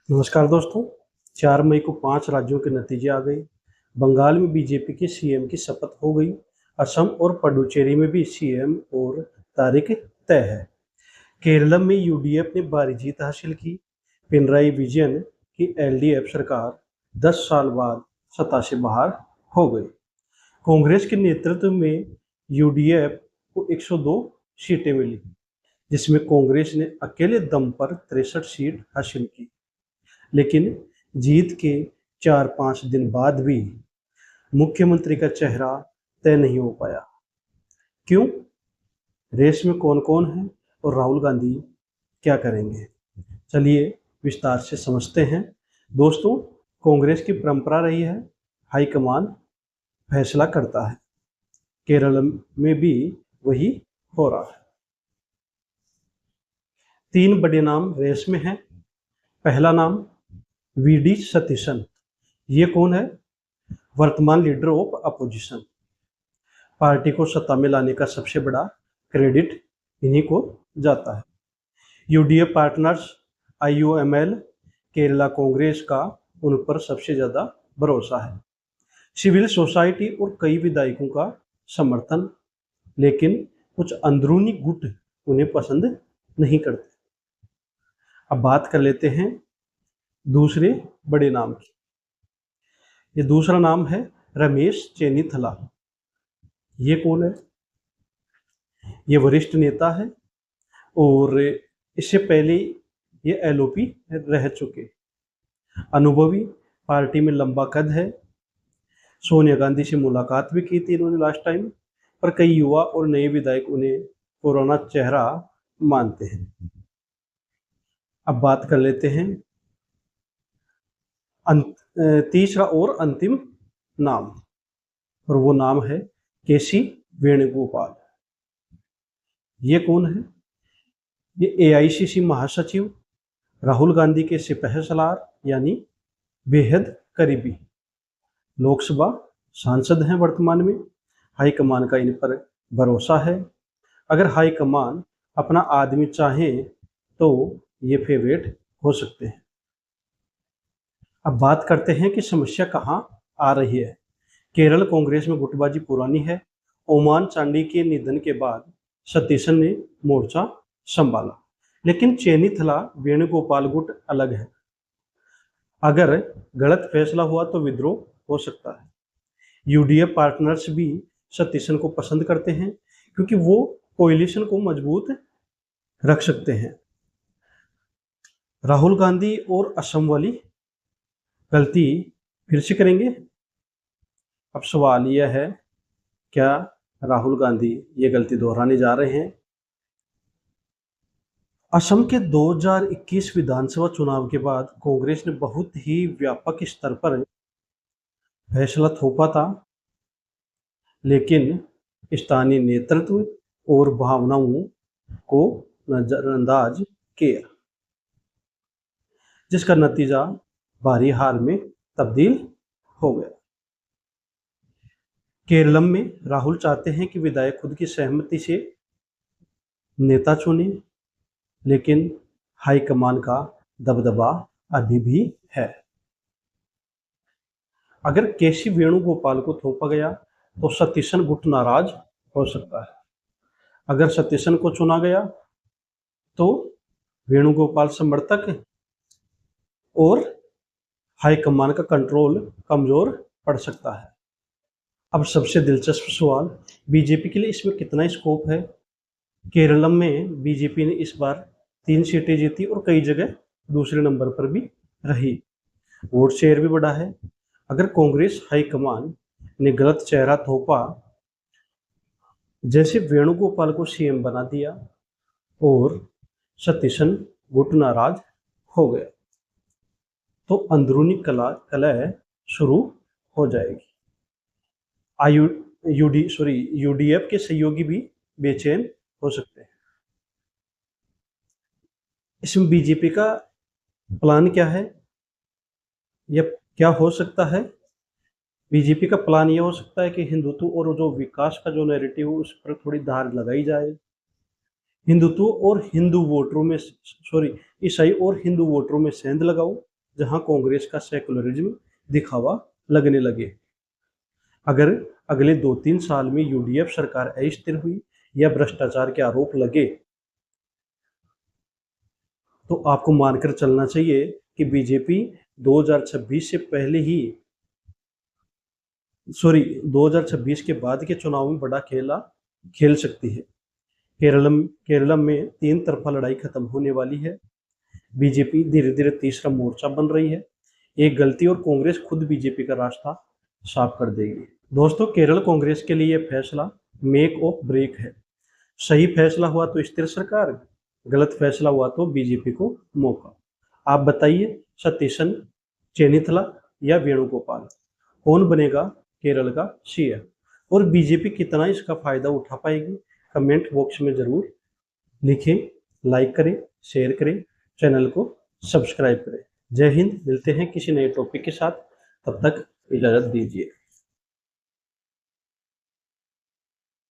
नमस्कार दोस्तों। 4 मई को 5 राज्यों के नतीजे आ गए। बंगाल में बीजेपी के सीएम की शपथ हो गई। असम और पुडुचेरी में भी सीएम और तारीख तय है। केरल में यूडीएफ ने भारी जीत हासिल की। पिनराई विजयन की एलडीएफ सरकार 10 साल बाद सत्ता से बाहर हो गई। कांग्रेस के नेतृत्व में यूडीएफ को 102 सीटें मिली, जिसमें कांग्रेस ने अकेले दम पर 63 सीट हासिल की। लेकिन जीत के 4-5 दिन बाद भी मुख्यमंत्री का चेहरा तय नहीं हो पाया। क्यों? रेस में कौन-कौन है और राहुल गांधी क्या करेंगे? चलिए विस्तार से समझते हैं। दोस्तों, कांग्रेस की परंपरा रही है, हाईकमान फैसला करता है। केरल में भी वही हो रहा है। 3 बड़े नाम रेस में हैं। पहला नाम वीडी सतीशन। ये कौन है? वर्तमान लीडर ऑफ अपोजिशन। पार्टी को सत्ता में लाने का सबसे बड़ा क्रेडिट इन्हीं को जाता है। UDF partners IUML Kerala Congress का उन पर सबसे ज्यादा भरोसा है। सिविल सोसाइटी और कई विधायकों का समर्थन, लेकिन कुछ अंदरूनी गुट उन्हें पसंद नहीं करते। अब बात कर लेते हैं दूसरे बड़े नाम की। ये दूसरा नाम है रमेश चेन्नीथला। ये कौन है? ये वरिष्ठ नेता है और इससे पहले ये एलओपी रह चुके। अनुभवी, पार्टी में लंबा कद है। सोनिया गांधी से मुलाकात भी की थी इन्होंने लास्ट टाइम, पर कई युवा और नए विधायक उन्हें पुराना चेहरा मानते हैं। अब बात कर लेते हैं तीसरा और अंतिम नाम, और वो नाम है केसी वेणुगोपाल। ये कौन है? ये एआईसीसी महासचिव, राहुल गांधी के सिपहसालार यानी बेहद करीबी, लोकसभा सांसद हैं वर्तमान में। हाईकमान का इन पर भरोसा है। अगर हाईकमान अपना आदमी चाहे तो ये फेवरेट हो सकते हैं। अब बात करते हैं कि समस्या कहाँ आ रही है। केरल कांग्रेस में गुटबाजी पुरानी है। ओमान चांडी के निधन के बाद सतीशन ने मोर्चा संभाला, लेकिन चेन्नीथला वेणुगोपाल गुट अलग है। अगर गलत फैसला हुआ तो विद्रोह हो सकता है। यूडीएफ पार्टनर्स भी सतीशन को पसंद करते हैं, क्योंकि वो कोalition को मजबूत रख सकते हैं। राहुल गांधी और असम वाली गलती फिर से करेंगे? अब सवाल यह है, क्या राहुल गांधी ये गलती दोहराने जा रहे हैं? असम के 2021 विधानसभा चुनाव के बाद कांग्रेस ने बहुत ही व्यापक स्तर पर फैसला थोपा था, लेकिन स्थानीय नेतृत्व और भावनाओं को नजरअंदाज किया, जिसका नतीजा भारी हार में तब्दील हो गया। केरल में राहुल चाहते हैं कि विधायक खुद की सहमति से नेता चुने, लेकिन हाईकमान का दबदबा अभी भी है। अगर केसी वेणुगोपाल को थोपा गया तो सतीशन गुट नाराज हो सकता है। अगर सतीशन को चुना गया तो वेणुगोपाल समर्थक और हाईकमान का कंट्रोल कमजोर पड़ सकता है। अब सबसे दिलचस्प सवाल, बीजेपी के लिए इसमें कितना स्कोप है? केरल में बीजेपी ने इस बार 3 सीटें जीती और कई जगह दूसरे नंबर पर भी रही। वोट शेयर भी बढ़ा है। अगर कांग्रेस हाईकमान ने गलत चेहरा थोपा, जैसे वेणुगोपाल को सीएम बना दिया और सतीशन गुट नाराज हो गया, तो अंदरूनी कलह शुरू हो जाएगी। यूडीएफ के सहयोगी भी बेचैन हो सकते हैं। इसमें बीजेपी का प्लान क्या है या क्या हो सकता है? बीजेपी का प्लान यह हो सकता है कि हिंदुत्व और जो विकास का जो नैरेटिव उस पर थोड़ी धार लगाई जाए। हिंदुत्व और हिंदू वोटरों में ईसाई और हिंदू वोटरों में सेंध लगाओ, जहां कांग्रेस का सेकुलरिज्म दिखावा लगने लगे। अगर अगले 2-3 साल में यूडीएफ सरकार अस्थिर हुई या भ्रष्टाचार के आरोप लगे तो आपको मानकर चलना चाहिए कि बीजेपी 2026 से पहले ही 2026 के बाद के चुनाव में बड़ा खेल सकती है। केरलम में 3 तरफा लड़ाई खत्म होने वाली है। बीजेपी धीरे धीरे तीसरा मोर्चा बन रही है। एक गलती और कांग्रेस खुद बीजेपी का रास्ता साफ कर देगी। दोस्तों, केरल कांग्रेस के लिए यह फैसला मेक और ब्रेक है। सही फैसला हुआ तो स्थिर सरकार, गलत फैसला हुआ तो बीजेपी को मौका। आप बताइए, सतीशन, चेनिथला या वेणुगोपाल, कौन बनेगा केरल का सीएम? और बीजेपी कितना इसका फायदा उठा पाएगी? कमेंट बॉक्स में जरूर लिखें। लाइक करें, शेयर करें, चैनल को सब्सक्राइब करें। जय हिंद। मिलते हैं किसी नए टॉपिक के साथ, तब तक इजाजत दीजिए।